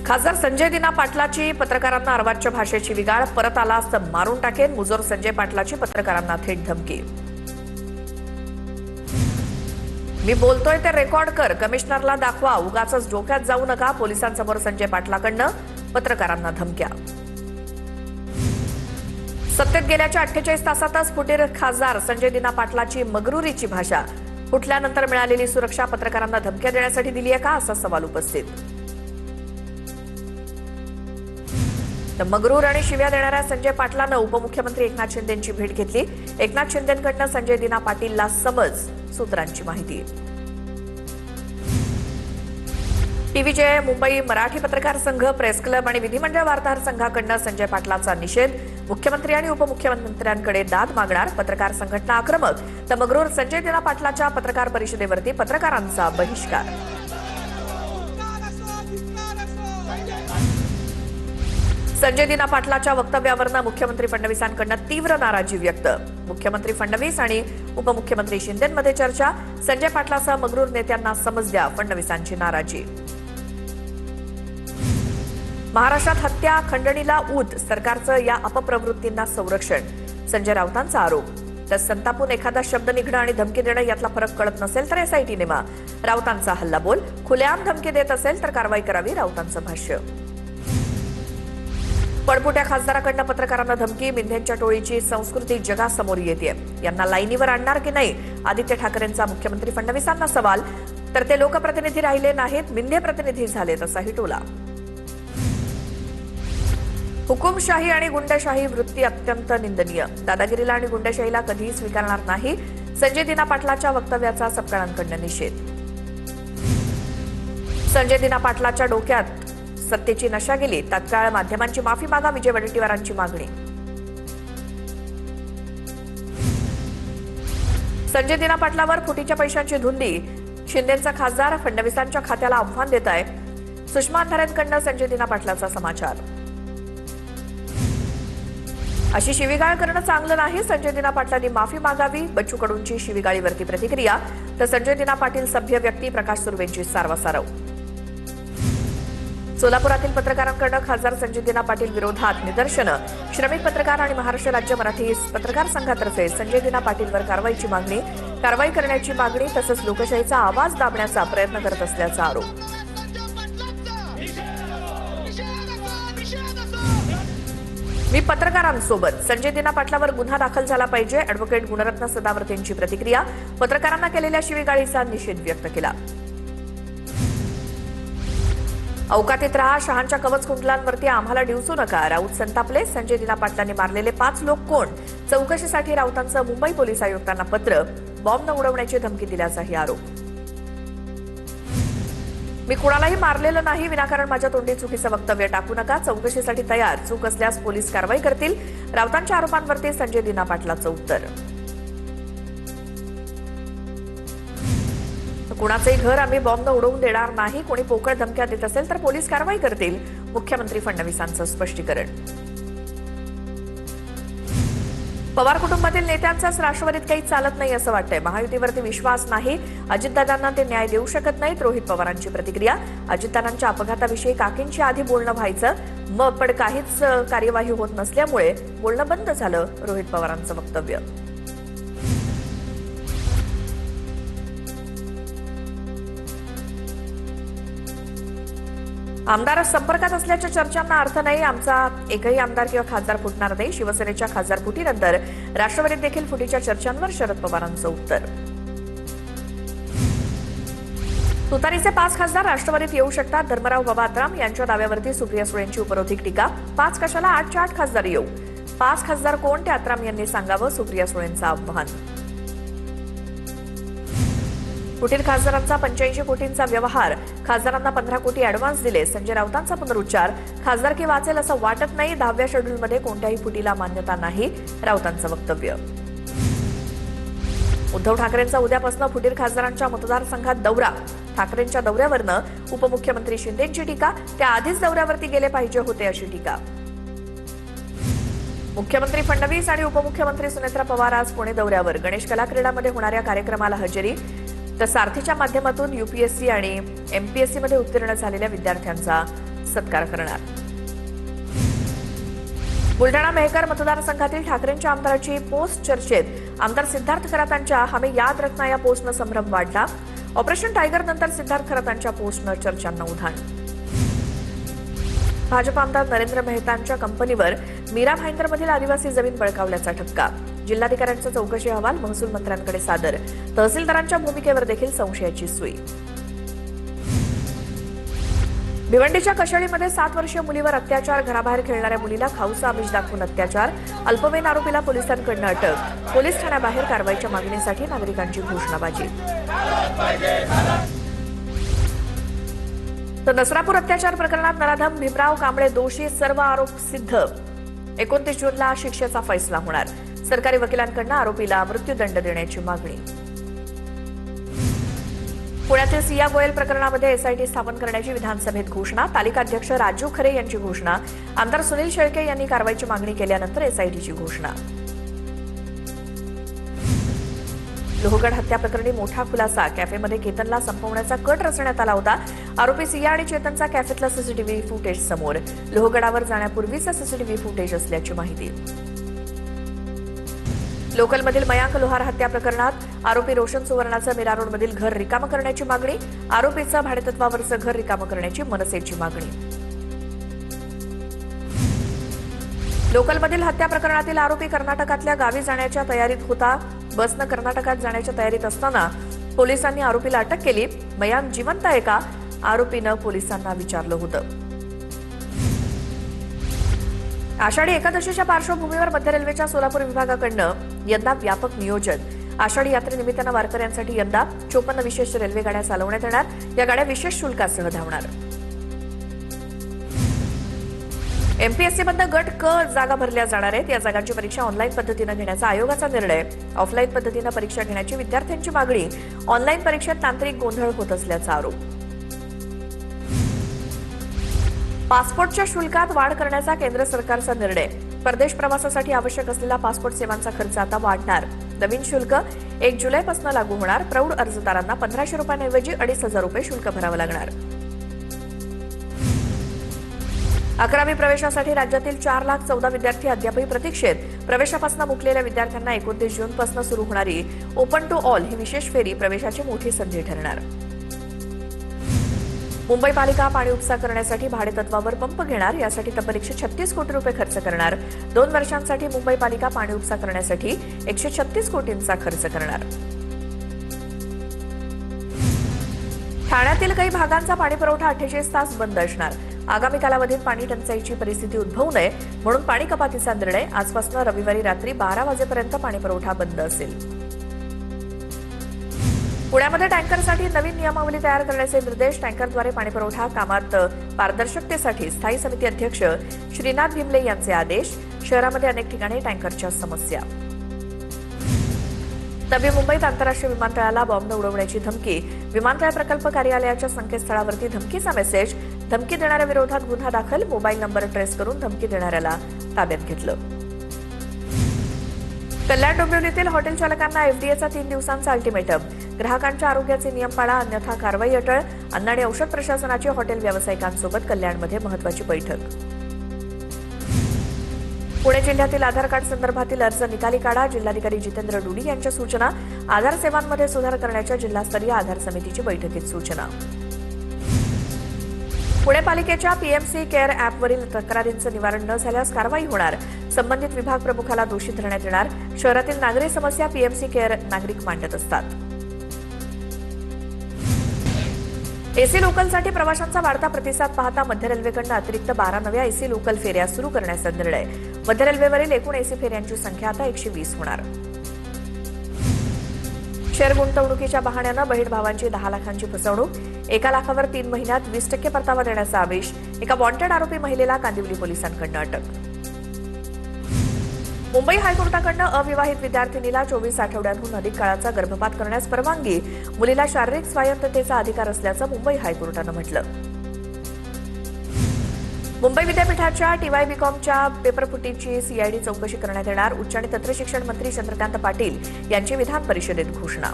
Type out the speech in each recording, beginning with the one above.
खासदार संजय दिना पाटलाची पत्रकारांना अर्वाच्य भाषेची विगाळ, परत आलास तर मारून टाकेन, मुजोर संजय पाटलाची पत्रकारांना थेट धमकी। मी बोलतोय ते रेकॉर्ड कर, कमिशनरला दाखवा, उगाचच डोक्यात जाऊ नका, पोलिसांसमोर संजय पाटलाकडनं पत्रकारांना धमक्या। सत्तेत गेल्याच्या 48 तासातच फुटीर खासदार संजय दिना पाटलाची मगरुरीची भाषा, फुटल्यानंतर मिळालेली सुरक्षा पत्रकारांना धमक्या देण्यासाठी दिली आहे का, असा सवाल उपस्थित। तर मगरूर आणि शिव्या देणाऱ्या संजय पाटलानं उपमुख्यमंत्री एकनाथ शिंदेंची भेट घेतली। एकनाथ शिंदेंकडनं संजय दिना पाटीलला समज, सूत्रांची माहिती। टीव्हीचे मुंबई मराठी पत्रकार संघ, प्रेस क्लब आणि विधिमंडळ वार्ताहर संघाकडनं संजय पाटलाचा निषेध, मुख्यमंत्री आणि उपमुख्यमंत्र्यांकडे दाद मागणार, पत्रकार संघटना आक्रमक। तर मगरूर संजय दिना पाटलाच्या पत्रकार परिषदेवरती पत्रकारांचा बहिष्कार। संजय दिना पाटलाच्या वक्तव्यावरनं मुख्यमंत्री फडणवीसांकडनं तीव्र नाराजी व्यक्त, मुख्यमंत्री फडणवीस आणि उपमुख्यमंत्री शिंदेंमध्ये चर्चा, संजय पाटलासह मगरूर नेत्यांना समज द्या, फडणवीसांची नाराजी। महाराष्ट्रात हत्या, खंडणीला ऊत, सरकारचं या अपप्रवृत्तींना संरक्षण, संजय राऊतांचा आरोप। तर संतापून एखादा शब्द निघणं आणि धमकी देणं यातला फरक कळत नसेल तर एसआयटी नेमा, राऊतांचा हल्लाबोल, खुलेआम धमकी देत असेल तर कारवाई करावी, राऊतांचं भाष्य। पडपुट्या खासदाराकडनं पत्रकारांना धमकी, मिंधेंच्या टोळीची संस्कृती जगासमोर येते, यांना लाईनीवर आणणार की नाही, आदित्य ठाकरेंचा मुख्यमंत्री फडणवीसांना सवाल। तर ते लोकप्रतिनिधी राहिले नाहीत, मिंधे प्रतिनिधी झालेत, असाही टोला। हुकुमशाही आणि गुंडशाही वृत्ती अत्यंत निंदनीय, दादागिरीला आणि गुंडशाहीला कधीही स्वीकारणार नाही, संजय दिना पाटलाच्या वक्तव्याचा सपकाळांकडनं निषेध। संजय दिना पाटलाच्या डोक्यात सत्तेची नशा गेली, तत्काळ माध्यमांची माफी मागा, विजय वडेट्टीवारांची मागणी। संजय दिना पाटलावर फुटीच्या पैशांची धुंदी, शिंदेंचा खासदार फडणवीसांच्या खात्याला आव्हान देत आहे, सुषमा अंधारेंकडनं संजय दिना पाटलाचा समाचार। अशी शिवीगाळ करणं चांगलं नाही, संजय दिना पाटलांनी माफी मागावी, बच्चू कडूंची शिवीगाळीवरती प्रतिक्रिया। तर संजय दिना पाटील सभ्य व्यक्ती, प्रकाश सुर्वेंची सारवासारव। सोलापुरातील पत्रकारांकडनं खासदार संजय दिना पाटील विरोधात निदर्शनं, श्रमिक पत्रकार आणि महाराष्ट्र राज्य मराठी पत्रकार संघातर्फे संजय दिना पाटीलवर कारवाईची मागणी, कारवाई करण्याची मागणी, तसंच लोकशाहीचा आवाज दाबण्याचा प्रयत्न करत असल्याचा आरोप। मी पत्रकारांसोबत, संजय दिना पाटलावर गुन्हा दाखल झाला पाहिजे, अॅडव्होकेट गुणरत्न सदावर्तेंची प्रतिक्रिया, पत्रकारांना केलेल्या शिवीगाळीचा निषेध व्यक्त केला। औकातीत रहा, शहांच्या कवच कुंडलांवरती आम्हाला डिवचू नका, राऊत संतापले, संजय दिना पाटलांनी मारलेले 5 लोक कोण, चौकशीसाठी राऊतांचं मुंबई पोलीस आयुक्तांना पत्र, बॉम्ब न उडवण्याची धमकी दिल्याचाही आरोप। मी कुणालाही मारलेलं नाही, विनाकारण माझ्या तोंडी चुकीचं वक्तव्य टाकू नका, चौकशीसाठी तयार, चूक असल्यास पोलीस कारवाई करतील, राऊतांच्या आरोपांवरती संजय दिना पाटलाचं उत्तर। कुणाचंही घर आम्ही बॉम्ब न उडवून देणार नाही, कोणी पोकळ धमक्या देत असेल तर पोलीस कारवाई करतील, मुख्यमंत्री फडणवीसांचं स्पष्टीकरण। पवार कुटुंबातील नेत्यांचाच राष्ट्रवादीत काही चालत नाही असं वाटतंय, महायुतीवरती विश्वास नाही, अजितदादांना ते न्याय देऊ शकत नाहीत, रोहित पवारांची प्रतिक्रिया। अजितदादांच्या अपघाताविषयी काकींची आधी बोलणं व्हायचं, मग पण काहीच कार्यवाही होत नसल्यामुळे बोलणं बंद झालं, रोहित पवारांचं वक्तव्य। आमदार संपर्कात असल्याच्या चर्चांना अर्थ नाही, आमचा एकही आमदार किंवा खासदार फुटणार नाही, शिवसेनेच्या खासदार फुटीनंतर राष्ट्रवादीत देखील फुटीच्या चर्चांवर शरद पवारांचं उत्तर। तुतारीचे 5 खासदार राष्ट्रवादीत येऊ शकतात, धर्मराव बाबा आत्राम यांच्या दाव्यावरती सुप्रिया सुळेंची उपरोधिक टीका, 5 कशाला 8च्या 8 खासदार येऊ, 5 खासदार कोण ते आत्राम यांनी सांगावं, सुप्रिया सुळेंचं आव्हान। फुटीर खासदारांचा 85 कोटींचा व्यवहार, खासदारांना 15 कोटी ॲडव्हान्स दिले, संजय राऊतांचा पुनरुच्चार, खासदारकी वाचेल असं वाटत नाही, 10व्या शेड्यूलमध्ये कोणत्याही फुटीला मान्यता नाही, राऊतांचं वक्तव्य। उद्धव ठाकरेंचा उद्यापासून फुटीर खासदारांच्या मतदारसंघात दौरा, ठाकरेंच्या दौऱ्यावरनं उपमुख्यमंत्री शिंदेंची टीका, त्या आधीच दौऱ्यावरती गेले पाहिजे होते अशी टीका। मुख्यमंत्री फडणवीस आणि उपमुख्यमंत्री सुनेत्रा पवार आज पुणे दौऱ्यावर, गणेश कला क्रीडामध्ये होणाऱ्या कार्यक्रमाला हजेरी, तर सारथीच्या माध्यमातून यूपीएससी आणि एमपीएससी मध्ये उत्तीर्ण झालेल्या विद्यार्थ्यांचा सत्कार करणार. बुलढाणा मेहकर मतदारसंघातील ठाकरेंच्या आमदाराची पोस्ट चर्चेत. आमदार सिद्धार्थ खरातांच्या हमें याद रखना या पोस्टनं संभ्रम वाढला. ऑपरेशन टायगर नंतर सिद्धार्थ खरातांच्या पोस्टनं चर्चांना उधाण. भाजप आमदार नरेंद्र मेहतांच्या कंपनीवर मीरा भाईंदरमधील आदिवासी जमीन बळकावल्याचा ठपका. जिल्हाधिकाऱ्यांचा चौकशी अहवाल महसूल मंत्र्यांकडे सादर. तहसीलदारांच्या भूमिकेवर देखील संशयाची सुई. भिवंडीच्या कशाळीमध्ये 7 वर्षीय मुलीवर अत्याचार. घराबाहेर खेळणाऱ्या मुलीला खाऊचा आमिष दाखवून अत्याचार. अल्पवयीन आरोपीला पोलिसांकडून अटक. पोलीस ठाण्याबाहेर कारवाईच्या मागणीसाठी नागरिकांची घोषणाबाजी. तर नसरापूर अत्याचार प्रकरणात नराधम भीमराव कांबळे दोषी. सर्व आरोप सिद्ध. 29 जूनला शिक्षेचा फैसला होणार. सरकारी वकिलांकडून आरोपीला मृत्यूदंड देण्याची मागणी. पुण्यातील सिया गोयल प्रकरणामध्ये एसआयटी स्थापन करण्याची विधानसभेत घोषणा. तालिकाध्यक्ष राजू खरे यांची घोषणा. आमदार सुनील शेळके यांनी कारवाईची मागणी केल्यानंतर एसआयटीची घोषणा. लोहगड हत्या प्रकरणी मोठा खुलासा. कॅफेमध्ये केतनला संपवण्याचा कट रचण्यात आला होता. आरोपी सिया आणि चेतनचा कॅफेतला सीसीटीव्ही फुटेज समोर. लोहगडावर जाण्यापूर्वीचा सीसीटीव्ही फुटेज असल्याची माहिती. लोकलमधील मयांक लोहार हत्या प्रकरणात आरोपी रोशन सुवर्णाचं मीरा रोडमधील घर रिकामं करण्याची मागणी. आरोपीचं भाडेतत्वावरचं घर रिकामं करण्याची मनसेची मागणी. लोकलमधील हत्या प्रकरणातील आरोपी कर्नाटकातल्या गावी जाण्याच्या तयारीत होता. बसनं कर्नाटकात जाण्याच्या तयारीत असताना पोलिसांनी आरोपीला अटक केली. मयांक जिवंत आहे का, आरोपीनं पोलिसांना विचारलं होतं. आषाढी एकादशीच्या पार्श्वभूमीवर मध्य रेल्वेच्या सोलापूर विभागाकडून यंदा व्यापक नियोजन. आषाढी यात्रेनिमित्तानं वारकऱ्यांसाठी यंदा 54 विशेष रेल्वे गाड्या चालवण्यात येणार. या गाड्या विशेष शुल्कासह धावणार. एमपीएससीमध्ये गट क जागा भरल्या जाणार आहेत. या जागांची परीक्षा ऑनलाईन पद्धतीनं घेण्याचा आयोगाचा निर्णय. ऑफलाईन पद्धतीनं परीक्षा घेण्याची विद्यार्थ्यांची मागणी. ऑनलाईन परीक्षेत तांत्रिक गोंधळ होत असल्याचा आरोप. पासपोर्टच्या शुल्कात वाढ करण्याचा केंद्र सरकारचा निर्णय. परदेश प्रवासासाठी आवश्यक असलेला पासपोर्ट सेवांचा खर्च आता वाढणार. नवीन शुल्क 1 जुलैपासून लागू होणार. प्रौढ अर्जदारांना 1500 रुपयांऐवजी 2500 रुपये शुल्क भरावं लागणार. 11वी प्रवेशासाठी राज्यातील 4,14,000 विद्यार्थी अद्यापही प्रतीक्षेत. प्रवेशापासून मुकलेल्या विद्यार्थ्यांना 29 जूनपासून सुरू होणारी ओपन टू ऑल ही विशेष फेरी प्रवेशाची मोठी संधी ठरणार. मुंबई पालिका पाणी उपसा करण्यासाठी भाडेतत्वावर पंप घेणार. यासाठी तब्बल 136 कोटी रुपये खर्च करणार. 2 वर्षांसाठी मुंबई पालिका पाणी उपसा करण्यासाठी 136 कोटींचा खर्च करणार. ठाण्यातील काही भागांचा पाणीपुरवठा 48 तास बंद असणार. आगामी कालावधीत पाणी टंचाईची परिस्थिती उद्भवू नये म्हणून पाणी कपातीचा निर्णय. आजपासून रविवारी रात्री 12 वाजेपर्यंत पाणीपुरवठा बंद असेल. पुण्यामध्ये टँकरसाठी नवीन नियमावली तयार करण्याचे निर्देश. टँकरद्वारे पाणीपुरवठा कामात पारदर्शकतेसाठी स्थायी समिती अध्यक्ष श्रीनाथ भिमले यांचे आदेश. शहरामध्ये अनेक ठिकाणी टँकरच्या समस्या. नवी मुंबईत आंतरराष्ट्रीय विमानतळाला बॉम्ब उडवण्याची धमकी. विमानतळ प्रकल्प कार्यालयाच्या संकेतस्थळावरती धमकीचा मेसेज. धमकी देणाऱ्या विरोधात गुन्हा दाखल. मोबाईल नंबर ट्रेस करून धमकी देणाऱ्याला ताब्यात घेतलं. कल्याण डोंबिवलीतील हॉटेल चालकांना एफडीएचा 3 दिवसांचा अल्टिमेटम. ग्राहकांच्या आरोग्याचे नियम पाळा अन्यथा कारवाई अटळ. अन्न आणि औषध प्रशासनाची हॉटेल व्यावसायिकांसोबत कल्याणमध्ये महत्वाची बैठक. पुणे जिल्ह्यातील आधार कार्ड संदर्भातील अर्ज निकाली काढा. जिल्हाधिकारी जितेंद्र डुडी यांच्या सूचना. आधार सेवांमध्ये सुधार करण्याच्या जिल्हास्तरीय आधार समितीची बैठकीत सूचना. पुणे पालिकेच्या पीएमसी केअर ॲपवरील तक्रारींचं निवारण न झाल्यास कारवाई होणार. संबंधित विभाग प्रमुखाला दोषी धरण्यात येणार. शहरातील नागरी समस्या पीएमसी केअर नागरिक मांडत असतात. एसी लोकलसाठी प्रवाशांचा वाढता प्रतिसाद पाहता मध्य रेल्वेकडून अतिरिक्त 12 नव्या एसी लोकल फेऱ्या सुरू करण्याचा निर्णय. मध्य रेल्वेवरील एकूण एसी फेऱ्यांची संख्या आता 120 होणार. शेअर गुंतवणुकीच्या बहाण्यानं बहीण भावांची 10 लाखांची फसवणूक. 1 लाखावर 3 महिन्यात 20% परतावा देण्याचा आदेश. एका वॉन्टेड आरोपी महिलेला कांदिवली पोलिसांकडून अटक. मुंबई हायकोर्टाकडून अविवाहित विद्यार्थिनीला 24 आठवड्यांहून अधिक काळाचा गर्भपात करण्यास परवानगी. मुलीला शारीरिक स्वायत्ततेचा अधिकार असल्याचं मुंबई हायकोर्टानं म्हटलं. मुंबई विद्यापीठाच्या TYBCOMच्या पेपरफुटीची सीआयडी चौकशी करण्यात येणार. उच्च आणि तंत्र शिक्षण मंत्री चंद्रकांत पाटील यांची विधान परिषदेत घोषणा.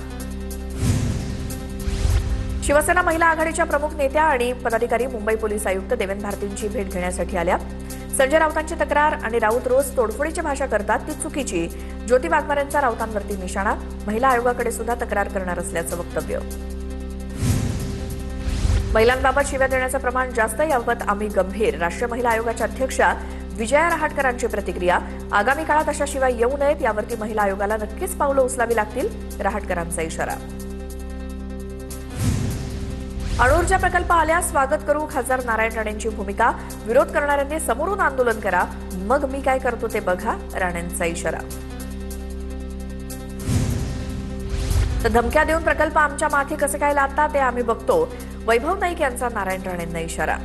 शिवसेना महिला आघाडीच्या प्रमुख नेत्या आणि पदाधिकारी मुंबई पोलीस आयुक्त देवेंद्र भारतींची भेट घेण्यासाठी आल्या. संजय राऊतांची तक्रार आणि राऊत रोज तोडफोडीची भाषा करतात ती चुकीची. ज्योती वाघमारेंचा राऊतांवरती निशाणा. महिला आयोगाकडे सुद्धा तक्रार करणार असल्याचं वक्तव्य. महिलांबाबत शिव्या देण्याचं प्रमाण जास्त याबाबत आम्ही गंभीर. राष्ट्रीय महिला आयोगाच्या अध्यक्षा विजया रहाटकरांची प्रतिक्रिया. आगामी काळात अशा शिव्या येऊ नयेत यावरती महिला आयोगाला नक्कीच पावलं उचलावी लागतील. रहाटकरांचा इशारा. अणुऊर्जा प्रकल्प आल्यास स्वागत करू. खासदार नारायण राणेंची भूमिका. विरोध करणाऱ्यांनी समोरून आंदोलन करा, मग मी काय करतो ते बघा. राणेंचा इशारा. तर धमक्या देऊन प्रकल्प आमच्या माथी कसं काय लादतात ते आम्ही बघतो. वैभव नाईक यांचा नारायण राणेंना इशारा.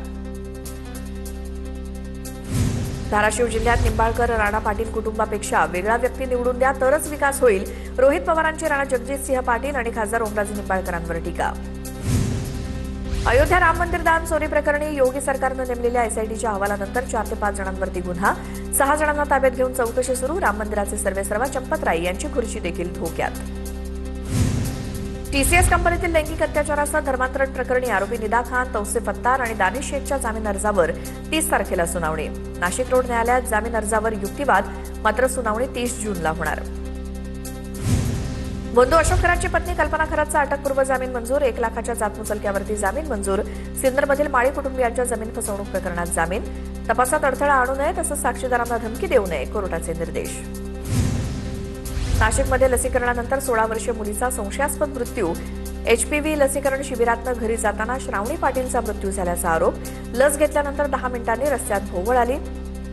धाराशिव जिल्ह्यात निंबाळकर राणा पाटील कुटुंबापेक्षा वेगळा व्यक्ती निवडून द्या तरच विकास होईल. रोहित पवारांची राणा जगजितसिंह पाटील आणि खासदार ओमराजे निंबाळकरांवर टीका. अयोध्या राम मंदिर दान चोरी प्रकरणी योगी सरकारनं नेमलेल्या एसआयटीच्या अहवालानंतर 4 ते 5 जणांवरती गुन्हा. 6 जणांना ताब्यात घेऊन चौकशी सुरू. राम मंदिराचे सर्वेसर्वा चंपतराय यांची खुर्ची देखील धोक्यात. टीसीएस कंपनीतील लैंगिक अत्याचारासह धर्मांतरण प्रकरणी आरोपी निदा खान, तौसिफ अत्तार आणि दानिश शेखच्या जामीन अर्जावर 30 तारखेला सुनावणी. नाशिक रोड न्यायालयात जामीन अर्जावर युक्तिवाद, मात्र सुनावणी 30 जूनला होणार. बंधू अशोककरांची पत्नी कल्पना खरातचा अटकपूर्व जामीन मंजूर. 1 लाखाच्या जातमुचलक्यावरती जामीन मंजूर. सिन्नरमधील माळी कुटुंबियांच्या जमीन फसवणूक प्रकरणात जामीन. तपासात अडथळा आणू नये तसंच साक्षीदारांना धमकी देऊ नये, कोर्टाचे निर्देश. नाशिकमध्ये लसीकरणानंतर 16 वर्षीय मुलीचा संशयास्पद मृत्यू. एचपीव्ही लसीकरण शिबिरातनं घरी जाताना श्रावणी पाटीलचा मृत्यू झाल्याचा आरोप. लस घेतल्यानंतर 10 मिनिटांनी रस्त्यात भोवळ आली.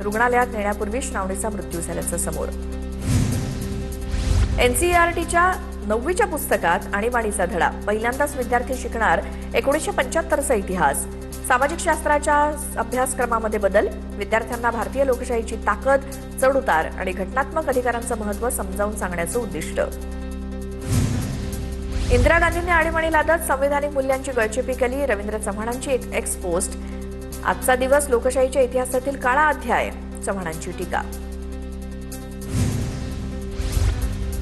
रुग्णालयात नेण्यापूर्वी श्रावणीचा मृत्यू झाल्याचं समोर. एनसीईआरटीच्या 9वीच्या पुस्तकात आणीबाणीचा धडा. पहिल्यांदाच विद्यार्थी शिकणार 1975चा इतिहास. सामाजिक शास्त्राच्या अभ्यासक्रमामध्ये बदल. विद्यार्थ्यांना भारतीय लोकशाहीची ताकद, चढउतार आणि घटनात्मक अधिकारांचं महत्त्व समजावून सांगण्याचं उद्दिष्ट. इंदिरा गांधींनी आणीबाणी लादत संवैधानिक मूल्यांची गळचेपी केली. रवींद्र चव्हाणांची एक एक्स पोस्ट. आजचा दिवस लोकशाहीच्या इतिहासातील काळा अध्याय, चव्हाणांची टीका.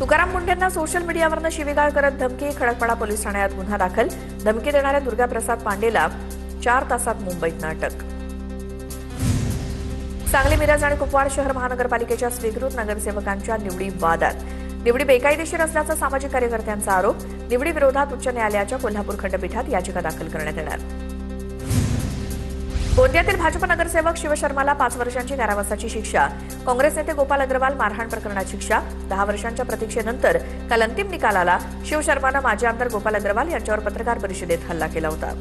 तुकाराम मुंढेंना सोशल मीडियावरनं शिवीगाळ करत धमकी. खडकपाडा पोलीस ठाण्यात गुन्हा दाखल. धमकी देणाऱ्या दुर्गाप्रसाद पांडेला 4 तासात मुंबईतनं अटक. सांगली, मिरज आणि कुपवाड शहर महानगरपालिकेच्या स्वीकृत नगरसेवकांच्या निवडी वादात. निवडी बेकायदेशीर असल्याचा सामाजिक कार्यकर्त्यांचा आरोप. निवडी विरोधात उच्च न्यायालयाच्या कोल्हापूर खंडपीठात याचिका दाखल करण्यात येणार. गोंदियातील भाजप नगरसेवक शिव शर्माला 5 वर्षांची कारावासाची शिक्षा. काँग्रेस नेते गोपाल अग्रवाल मारहाण प्रकरणात शिक्षा. 10 वर्षांच्या प्रतीक्षेनंतर काल अंतिम निकाल आला. शिव शर्मानं माजी आमदार गोपाल अग्रवाल यांच्यावर पत्रकार परिषदेत हल्ला केला होता.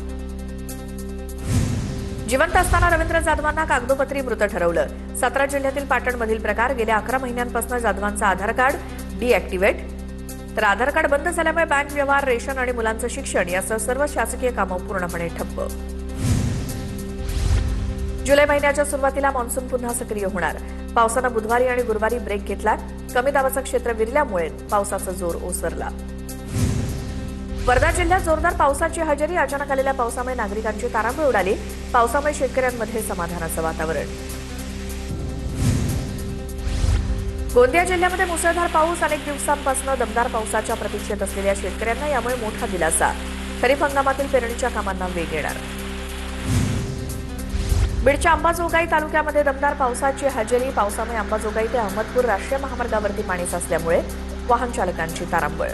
जिवंत असताना रवींद्र जाधवांना कागदोपत्री मृत ठरवलं. 17 जिल्ह्यातील पाटणमधील प्रकार. गेल्या 11 महिन्यांपासून जाधवांचं आधार कार्ड डिॲक्टिव्हेट. तर आधार कार्ड बंद झाल्यामुळे बँक व्यवहार, रेशन आणि मुलांचं शिक्षण यासह सर्व शासकीय कामं पूर्णपणे ठप्प. जुलै महिन्याच्या सुरुवातीला मान्सून पुन्हा सक्रिय होणार. पावसानं बुधवारी आणि गुरुवारी ब्रेक घेतला. कमी दाबाचं क्षेत्र विरल्यामुळे पावसाचा जोर ओसरला. वर्धा जिल्ह्यात जोरदार पावसाची हजेरी. अचानक आलेल्या पावसामुळे नागरिकांची तारांबळ उडाली. पावसामुळे शेतकऱ्यांमध्ये समाधानाचं वातावरण. गोंदिया जिल्ह्यामध्ये मुसळधार पाऊस. अनेक दिवसांपासून दमदार पावसाच्या प्रतीक्षेत असलेल्या शेतकऱ्यांना यामुळे मोठा दिलासा. खरीप हंगामातील पेरणीच्या कामांना वेग येणार. बीडच्या अंबाजोगाई तालुक्यामध्ये दमदार पावसाची हजेरी. पावसामुळे अंबाजोगाई ते अहमदपूर राष्ट्रीय महामार्गावरती पाणी साचल्यामुळे वाहन चालकांची तारांबळ.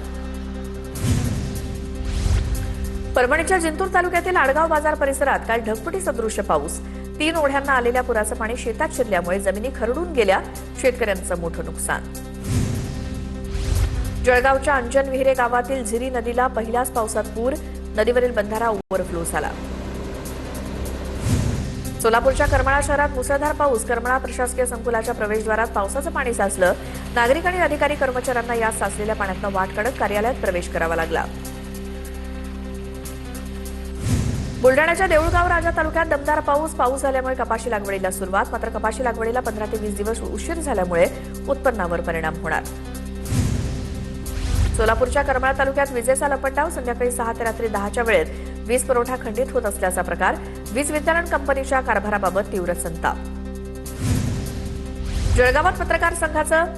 परभणीच्या जिंतूर तालुक्यातील आडगाव बाजार परिसरात काल ढगफुटी सदृश्य पाऊस. 3 ओढ्यांना आलेल्या पुराचं पाणी शेतात शिरल्यामुळे जमिनी खरडून गेल्या. शेतकऱ्यांचं मोठं नुकसान. जळगावच्या अंजन विहिरे गावातील झिरी नदीला पहिल्याच पावसात पूर. नदीवरील बंधारा ओव्हरफ्लो झाला. सोलापूरच्या करमाळा शहरात मुसळधार पाऊस. करमाळा प्रशासकीय संकुलाच्या प्रवेशद्वारात पावसाचं पाणी साचलं. नागरिक आणि अधिकारी कर्मचाऱ्यांना या साचलेल्या पाण्यातनं वाट काढत कार्यालयात प्रवेश करावा लागला. बुलढाण्याच्या देऊळगाव राजा तालुक्यात दमदार पाऊस झाल्यामुळे कपाशी लागवडीला सुरुवात. मात्र कपाशी लागवडीला 15 ते 20 दिवस उशीर झाल्यामुळे उत्पन्नावर परिणाम होणार. सोलापूरच्या करमाळा तालुक्यात विजेचा लपंडाव. संध्याकाळी 6 ते रात्री 10च्या वेळेत वीज पुरवठा खंडित होत असल्याचा प्रकार. वीज वितरण कंपनीच्या कारभाराबाबत तीव्र संताप. जळगावात पत्रकार संघाचं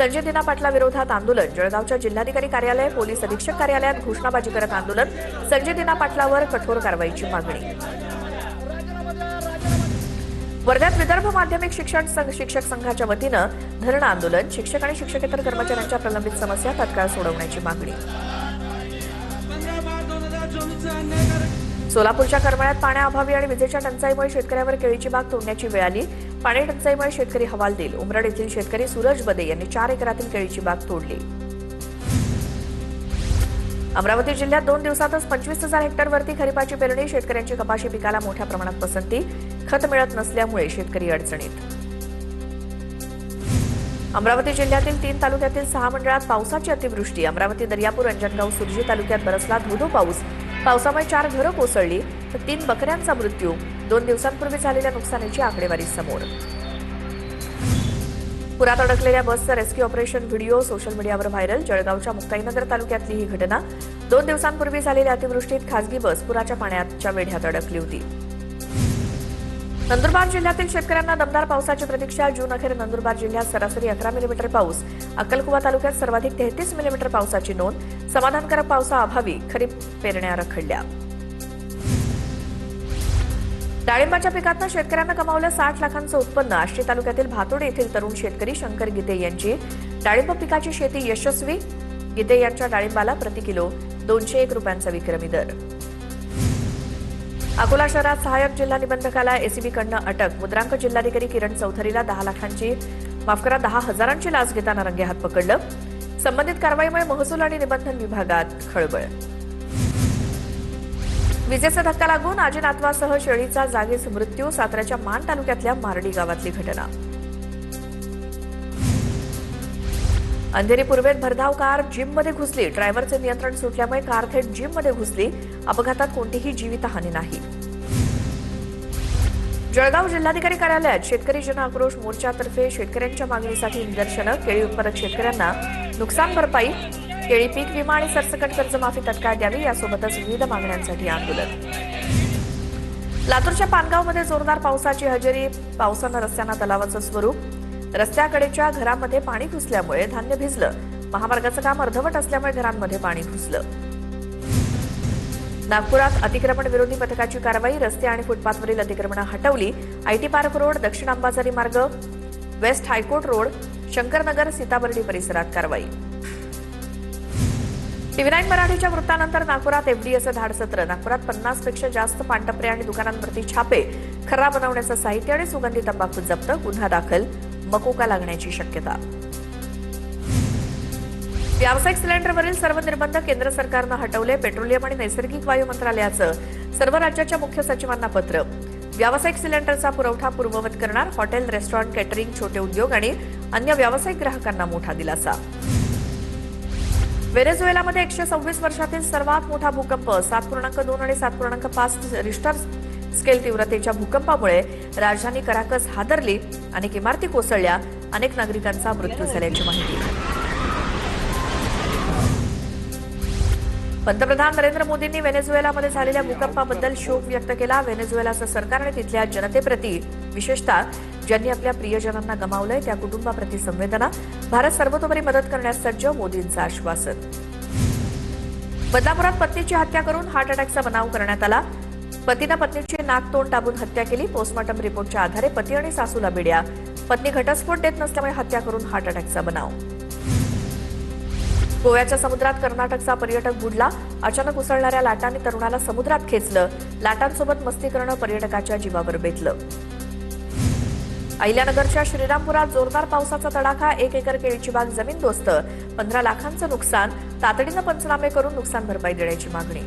संजय दिना पाटला विरोधात आंदोलन. जळगावच्या जिल्हाधिकारी कार्यालय, पोलीस अधीक्षक कार्यालयात घोषणाबाजी करत आंदोलन. संजय दिना पाटलावर कठोर कारवाईची मागणी. वर्ध्यात विदर्भ माध्यमिक शिक्षक संघाच्या वतीनं धरणं आंदोलन. शिक्षक आणि शिक्षकेतर कर्मचाऱ्यांच्या प्रलंबित समस्या तत्काळ सोडवण्याची मागणी. सोलापूरच्या करमाळ्यात पाण्याअभावी आणि विजेच्या टंचाईमुळे शेतकऱ्यावर केळीची बाग तोडण्याची वेळ आली. पाणी टंचाईमुळे शेतकरी हवालदिल. उमरड येथील शेतकरी सूरज बदे यांनी 4 एकरातील केळीची बाग तोडली. अमरावती जिल्ह्यात 2 दिवसातच 25,000 हेक्टरवरती खरीपाची पेरणी. शेतकऱ्यांची कपाशी पिकाला मोठ्या प्रमाणात पसंती. खत मिळत नसल्यामुळे शेतकरी अडचणीत. अमरावती जिल्ह्यातील 3 तालुक्यातील 6 मंडळात पावसाची अतिवृष्टी. अमरावती, दर्यापूर, अंजनगाव, सुरजी तालुक्यात बरसला धोधो पाऊस. पावसामुळे 4 घरं कोसळली तर 3 बकऱ्यांचा मृत्यू. 2 दिवसांपूर्वी झालेल्या नुकसानीची आकडेवारी समोर. पुरात अडकलेल्या बसचं रेस्क्यू ऑपरेशन व्हिडिओ सोशल मीडियावर व्हायरल. जळगावच्या मुक्ताईनगर तालुक्यातली ही घटना. 2 दिवसांपूर्वी झालेल्या अतिवृष्टीत खासगी बस पुराच्या पाण्याच्या वेढ्यात अडकली होती. नंदुरबार जिल्ह्यातील शेतकऱ्यांना दमदार पावसाची प्रतीक्षा. जून अखेर नंदुरबार जिल्ह्यात सरासरी 11 मिलीमीटर पाऊस. अक्कलकुवा तालुक्यात सर्वाधिक 33 मिलीमीटर पावसाची नोंद. समाधानकारक पावसाअभावी खरीप पेरण्या रखडल्या. डाळिंबाच्या पिकातनं शेतकऱ्यांना कमावलं 60 लाखांचं उत्पन्न. आष्टी तालुक्यातील भातोडे येथील तरुण शेतकरी शंकर गीते यांची डाळिंब पिकाची शेती यशस्वी. गीते यांच्या डाळिंबाला प्रति किलो 201 रुपयांचा विक्रमी दर. अकोला शहरात सहाय्यक जिल्हा निबंधकाला एसीबीकडनं अटक. मुद्रांक जिल्हाधिकारी किरण चौधरीला 10,000ची लाच घेताना रंगेहात पकडलं. संबंधित कारवाईमुळे महसूल आणि निबंधन विभागात खळबळ. विजेचा धक्का लागून आजी नातवासह शेळीचा जागीच मृत्यू. साताऱ्याच्या मान तालुक्यातल्या मारडी गावातली घटना. अंधेरी पूर्वेत भरधाव कार जिममध्ये घुसली. ड्रायव्हरचे नियंत्रण सुटल्यामुळे कार थेट जिममध्ये घुसली. अपघातात कोणतीही जीवितहानी नाही. जळगाव जिल्हाधिकारी कार्यालयात शेतकरी जन आक्रोश मोर्चातर्फे शेतकऱ्यांच्या मागणीसाठी निदर्शनं. केळी उत्पादक शेतकऱ्यांना नुकसान भरपाई, केळी पीक विमा आणि सरसकट कर्जमाफी तत्काळ द्यावी यासोबतच विविध मागण्यांसाठी आंदोलन. लातूरच्या पानगावमध्ये जोरदार पावसाची हजेरी. पावसानं रस्त्यांना तलावाचं स्वरूप. रस्त्याकडेच्या घरांमध्ये पाणी घुसल्यामुळे धान्य भिजलं. महामार्गाचं काम अर्धवट असल्यामुळे घरांमध्ये पाणी घुसलं. नागपुरात अतिक्रमण विरोधी पथकाची कारवाई. रस्ते आणि फुटपाथवरील अतिक्रमणं हटवली. आयटी पार्क रोड, दक्षिण अंबाझरी मार्ग, west high court road, Shankarnagar, Sitabardi परिसरात कारवाई. TV9 मराठीच्या वृत्तानंतर नागपुरात एफडीएचं धाडसत्र. नागपुरात 50 पेक्षा जास्त पानटपरे आणि दुकानांवरती छापे. खर्रा बनवण्याचं साहित्य आणि सुगंधी तंबाखू जप्त. गुन्हा दाखल. मकोका लागण्याची शक्यता. व्यावसायिक सिलेंडरवरील सर्व निर्बंध केंद्र सरकारनं हटवले. पेट्रोलियम आणि नैसर्गिक वायू मंत्रालयाचं सर्व राज्याच्या मुख्य सचिवांना पत्र. व्यावसायिक सिलेंडरचा पुरवठा पूर्ववत करणार. हॉटेल, रेस्टॉरंट, केटरिंग, छोटे उद्योग आणि अन्य व्यावसायिक ग्राहकांना मोठा दिलासा. व्हेनेझुएलामध्ये 126 वर्षातील सर्वात मोठा भूकंप. 7.2 आणि 7.5 रिश्टर स्केल तीव्रतेच्या भूकंपामुळे राजधानी कराकस हादरली. अनेक इमारती कोसळल्या. अनेक नागरिकांचा मृत्यू झाल्याची माहिती. पंतप्रधान नरेंद्र मोदींनी व्हेनेझुएलामध्ये झालेल्या भूकंपाबद्दल शोक व्यक्त केला. व्हेनेझुएलाचं सरकार आणि तिथल्या जनतेप्रती, विशेषतः ज्यांनी आपल्या प्रियजनांना गमावलंय त्या कुटुंबाप्रती संवेदना. भारत सर्वतोपरी मदत करण्यास सज्ज. मोदींचं आश्वासन. बदलापुरात पत्नीची हत्या करून हार्ट अटॅकचा बनाव करण्यात आला. पतीनं पत्नीची नाक तोंड दाबून हत्या केली. पोस्टमॉर्टम रिपोर्टच्या आधारे पती आणि सासूला बेड्या. पत्नी घटस्फोट देत नसल्यामुळे हत्या करून हार्ट अटॅकचा बनाव. गोव्याच्या समुद्रात कर्नाटकचा पर्यटक बुडला. अचानक उसळणाऱ्या लाटांनी तरुणाला समुद्रात खेचलं. लाटांसोबत मस्ती करणं पर्यटकाच्या जीवावर बेतलं. अहिल्यानगरच्या श्रीरामपुरात जोरदार पावसाचा तडाखा. 1 एकर केळीची बाग जमीनदोस्त. 15 लाखांचं नुकसान. तातडीनं पंचनामे करून नुकसान भरपाई देण्याची मागणी.